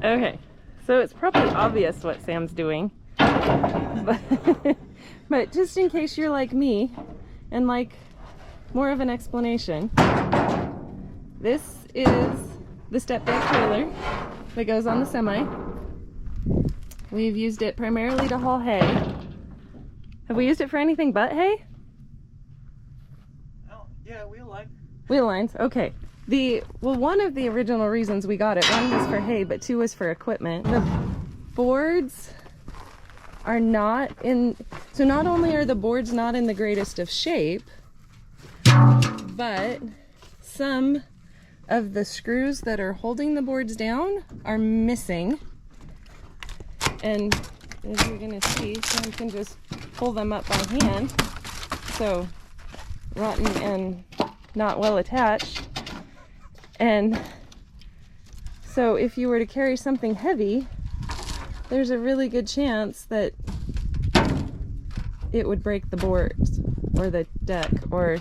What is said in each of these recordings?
Okay, so it's probably obvious what Sam's doing, but just in case you're like me and like more of an explanation, this is the step deck trailer that goes on the semi. We've used it primarily to haul hay. Have we used it for anything but hay? Oh, yeah, wheel line. Wheel lines, okay. Well, one of the original reasons we got it, one was for hay, but two was for equipment. The boards are not in, so not only are the boards not in the greatest of shape, but some of the screws that are holding the boards down are missing. And as you're gonna see, Sam can just pull them up by hand. So, rotten and not well attached. And so if you were to carry something heavy, there's a really good chance that it would break the boards or the deck or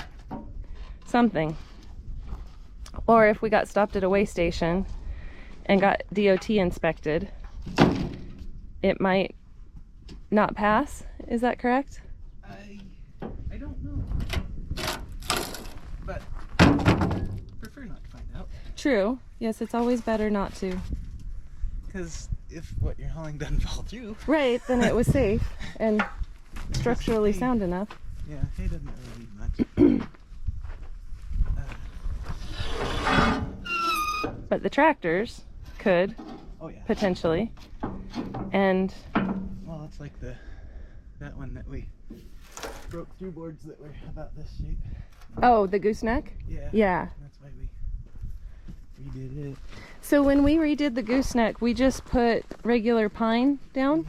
something. Or if we got stopped at a weigh station and got DOT inspected, it might not pass. Is that correct? I don't know. But prefer not to find out. True. Yes, it's always better not to. Because if what you're hauling doesn't fall through. Right, then it was safe and structurally sound enough. Yeah, hay doesn't really need much. But the tractors could Oh yeah. potentially. And Well, it's like that one that we broke through boards that were about this shape. oh, the gooseneck? Yeah. Yeah. That's why we redid it. So when we redid the gooseneck, we just put regular pine down.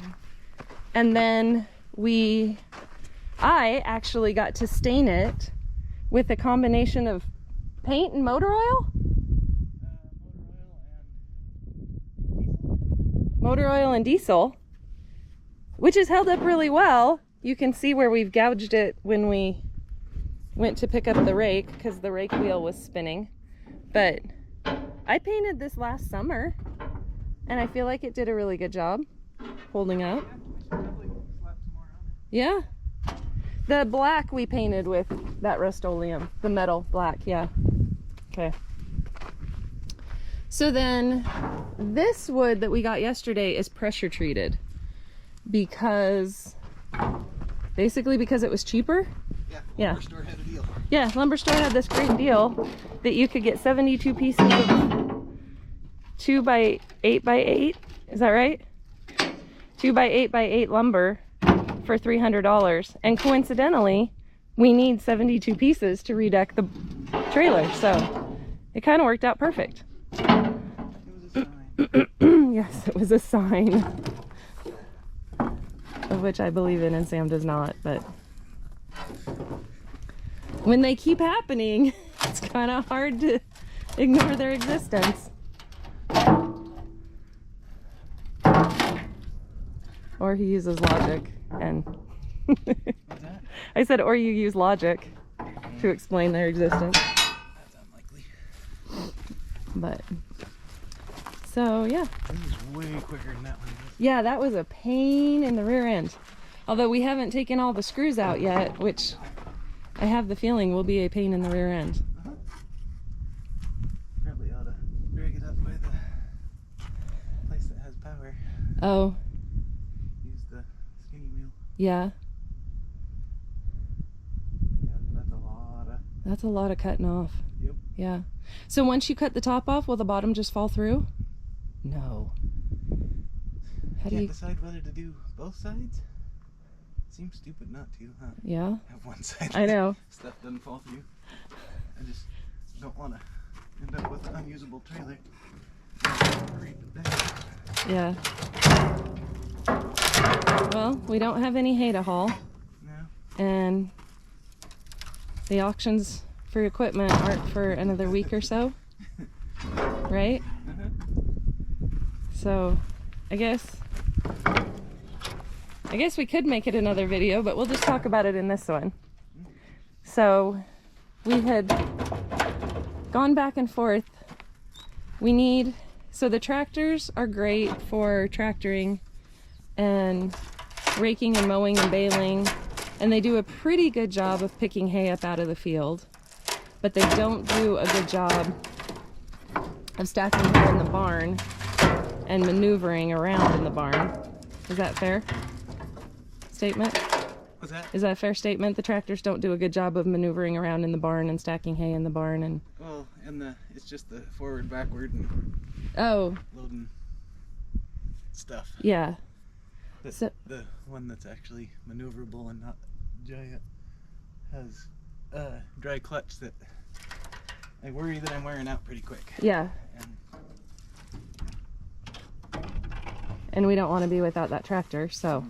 And then I actually got to stain it with a combination of paint and motor oil. Motor oil and diesel, which has held up really well. You can see where we've gouged it when we went to pick up the rake because the rake wheel was spinning. But I painted this last summer and I feel like it did a really good job holding up. Yeah. The black we painted with that Rust-Oleum, the metal black, yeah. Okay. So then this wood that we got yesterday is pressure treated basically because it was cheaper. Yeah. Lumber store had a deal. Yeah, Lumber Store had this great deal that you could get 72 pieces of 2 by 8 by 8. Is that right? 2 by 8 by 8 lumber for $300. And coincidentally, we need 72 pieces to redeck the trailer. So it kind of worked out perfect. Yes, it was a sign, of which I believe in and Sam does not, but when they keep happening, it's kind of hard to ignore their existence. Or he uses logic and What's that? I said, or you use logic to explain their existence. That's unlikely. But so yeah. This is way quicker than that one. Yeah, that was a pain in the rear end. Although we haven't taken all the screws out yet, which I have the feeling will be a pain in the rear end. Probably ought to drag it up by the place that has power. Oh, Use the skinny wheel. yeah. Yeah, That's a lot of cutting off. Yep. Yeah. So once you cut the top off, will the bottom just fall through? No. How do Can't you... decide whether to do both sides? Seems stupid not to, huh? Yeah. Have one side. I know. Stuff doesn't fall through. I just don't want to end up with an unusable trailer. Yeah. Well, we don't have any hay to haul. No. And the auctions for equipment aren't for another week or so. Right? So, I guess we could make it another video, but we'll just talk about it in this one. So, we had gone back and forth. We need So the tractors are great for tractoring and raking and mowing and baling, and they do a pretty good job of picking hay up out of the field, but they don't do a good job of stacking hay in the barn and maneuvering around in the barn. Is that fair statement? What's that? Is that a fair statement? The tractors don't do a good job of maneuvering around in the barn and stacking hay in the barn. And Well, and it's just the forward, backward, and loading stuff. Yeah. The one that's actually maneuverable and not giant has a dry clutch that I worry that I'm wearing out pretty quick. Yeah. And we don't want to be without that tractor, so.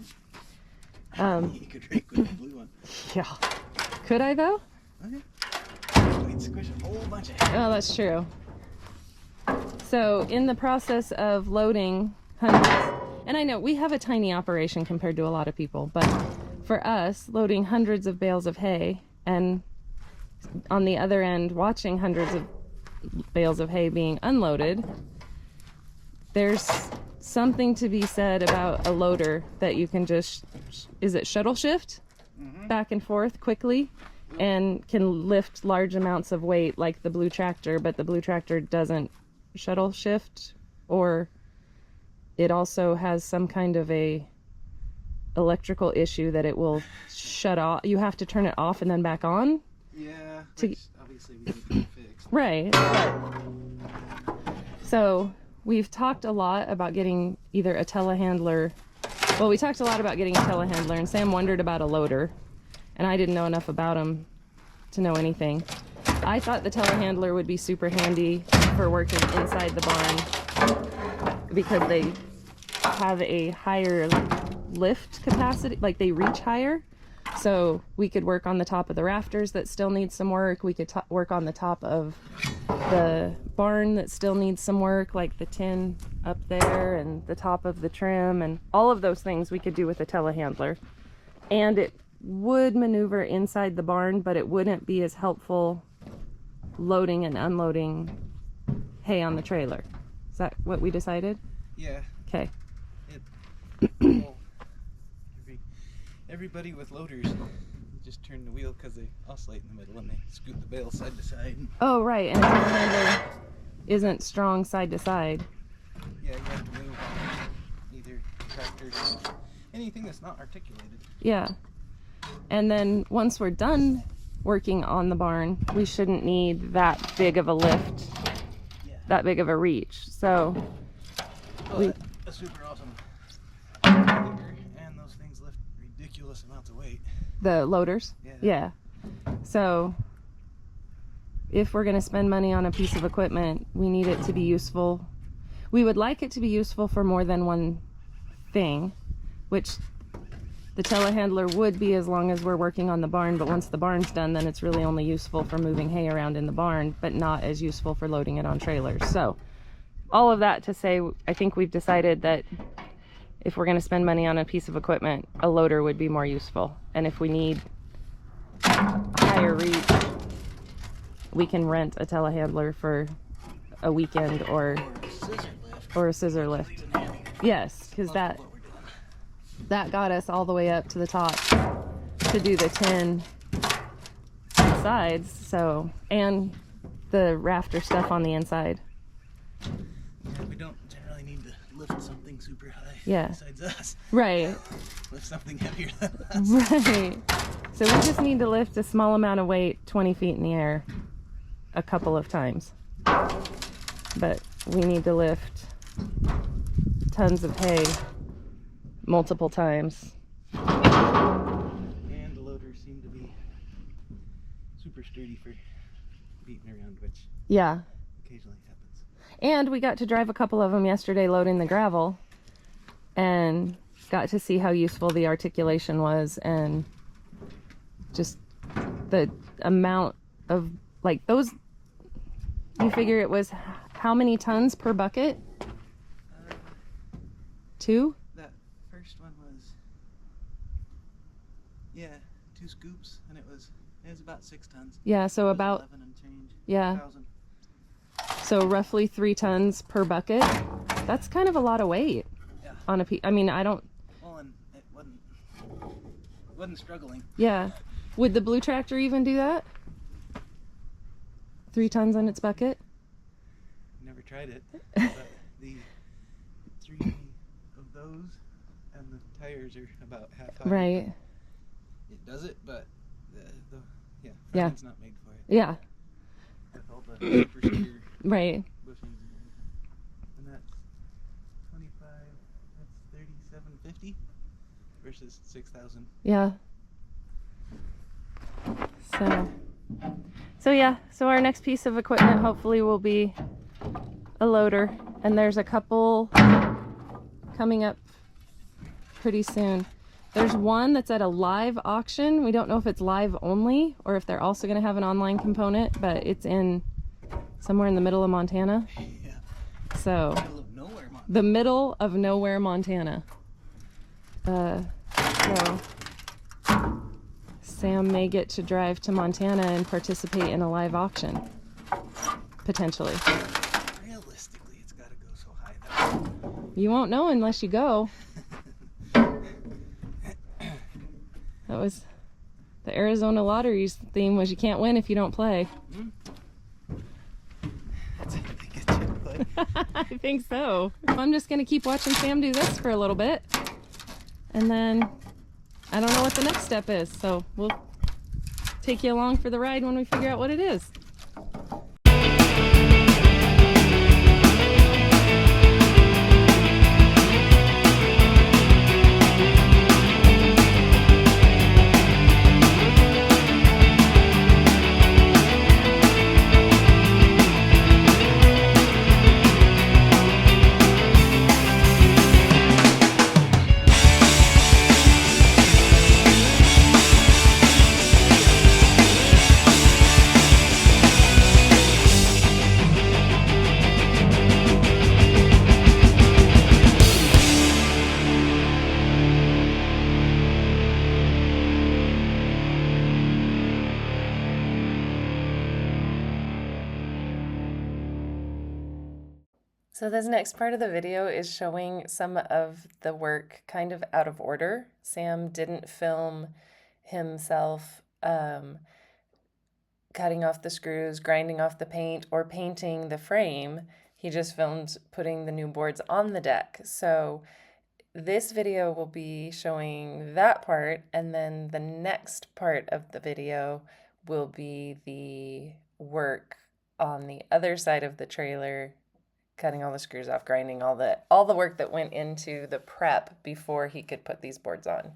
You could rake with the blue one. Yeah. Could I though? Okay. We'd squish a whole bunch of hay. Oh, that's true. So in the process of loading hundreds, and I know we have a tiny operation compared to a lot of people, but for us, loading hundreds of bales of hay and on the other end, watching hundreds of bales of hay being unloaded, there's something to be said about a loader that you can just, is it shuttle shift back and forth quickly and can lift large amounts of weight like the blue tractor, but the blue tractor doesn't shuttle shift, or it also has some kind of a electrical issue that it will shut off. You have to turn it off and then back on. Yeah, which obviously we need to fix. Right. So we've talked a lot about getting either a telehandler. Well, we talked a lot about getting a telehandler, and Sam wondered about a loader, and I didn't know enough about them to know anything. I thought the telehandler would be super handy for working inside the barn because they have a higher lift capacity, like they reach higher. So we could work on the top of the rafters that still need some work. We could work on the top of the barn that still needs some work, like the tin up there and the top of the trim, and all of those things we could do with a telehandler. And it would maneuver inside the barn, but it wouldn't be as helpful loading and unloading hay on the trailer. Is that what we decided? Yeah. Okay. Well, everybody with loaders just turn the wheel because they oscillate in the middle and they scoot the bale side to side. Oh, right. And a telehandler isn't strong side to side. Yeah, you have to move on either tractors, anything that's not articulated. Yeah. And then once we're done working on the barn, we shouldn't need that big of a lift, that big of a reach. So that's super awesome. And those things lift ridiculous amounts of weight. The loaders? Yeah. So if we're going to spend money on a piece of equipment, we need it to be useful. We would like it to be useful for more than one thing, which the telehandler would be as long as we're working on the barn, but once the barn's done, then it's really only useful for moving hay around in the barn, but not as useful for loading it on trailers. So all of that to say, I think we've decided that if we're going to spend money on a piece of equipment, a loader would be more useful. And if we need higher reach, we can rent a telehandler for a weekend or a scissor lift. Yes, because that got us all the way up to the top to do the 10 sides, so, and the rafter stuff on the inside. Yeah, we don't generally need to lift something super high. Yeah. Besides us. Right. Lift something heavier than us. Right. So we just need to lift a small amount of weight 20 feet in the air a couple of times. But we need to lift tons of hay multiple times. And the loaders seem to be super sturdy for beating around, which Yeah. occasionally happens. And we got to drive a couple of them yesterday loading the gravel and got to see how useful the articulation was, and just the amount of, like, those, you figure it was how many tons per bucket? 2? That first one was, 2 scoops, and it was about 6 tons. Yeah, so about 11 and change. Yeah. 1,000. So roughly 3 tons per bucket. That's kind of a lot of weight on a piece. I mean, I don't... Well, and it wasn't struggling. Yeah. Would the blue tractor even do that? 3 tons on its bucket? Never tried it. But the 3 of those and the tires are about half high. Right. It does it, but Yeah. frontend's not made for it. Yeah. With all the super steer Right. bushings and that's 25. That's 37.50 versus 6,000. Yeah. So yeah, so our next piece of equipment hopefully will be a loader, and there's a couple coming up pretty soon. There's one that's at a live auction. We don't know if it's live only or if they're also going to have an online component, but it's in somewhere in the middle of Montana. Yeah. So Middle of nowhere, Montana. the middle of nowhere, Montana. So Sam may get to drive to Montana and participate in a live auction, potentially. Realistically, it's got to go so high though. You won't know unless you go. That was the Arizona Lottery's theme, was you can't win if you don't play. That's how they get you to play. I think so. I'm just going to keep watching Sam do this for a little bit. And then I don't know what the next step is, so we'll take you along for the ride when we figure out what it is. So this next part of the video is showing some of the work kind of out of order. Sam didn't film himself cutting off the screws, grinding off the paint, or painting the frame. He just filmed putting the new boards on the deck. So this video will be showing that part, and then the next part of the video will be the work on the other side of the trailer, cutting all the screws off, grinding all the work that went into the prep before he could put these boards on.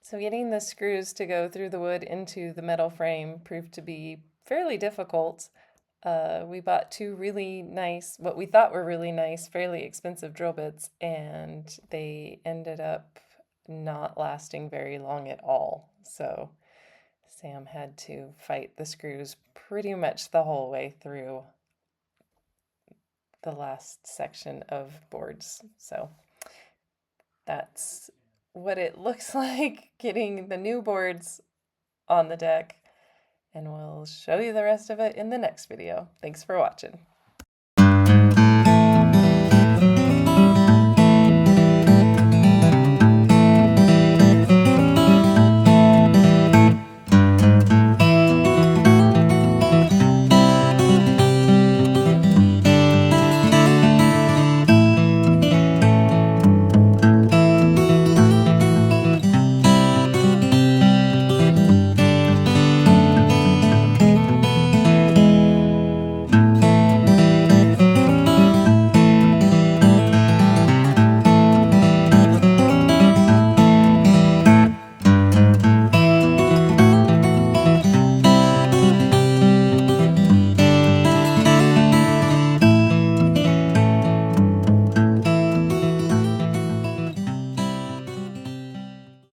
So getting the screws to go through the wood into the metal frame proved to be fairly difficult. We bought two really nice, what we thought were really nice, fairly expensive drill bits, and they ended up not lasting very long at all. So Sam had to fight the screws pretty much the whole way through the last section of boards. So that's what it looks like getting the new boards on the deck, and we'll show you the rest of it in the next video. Thanks for watching.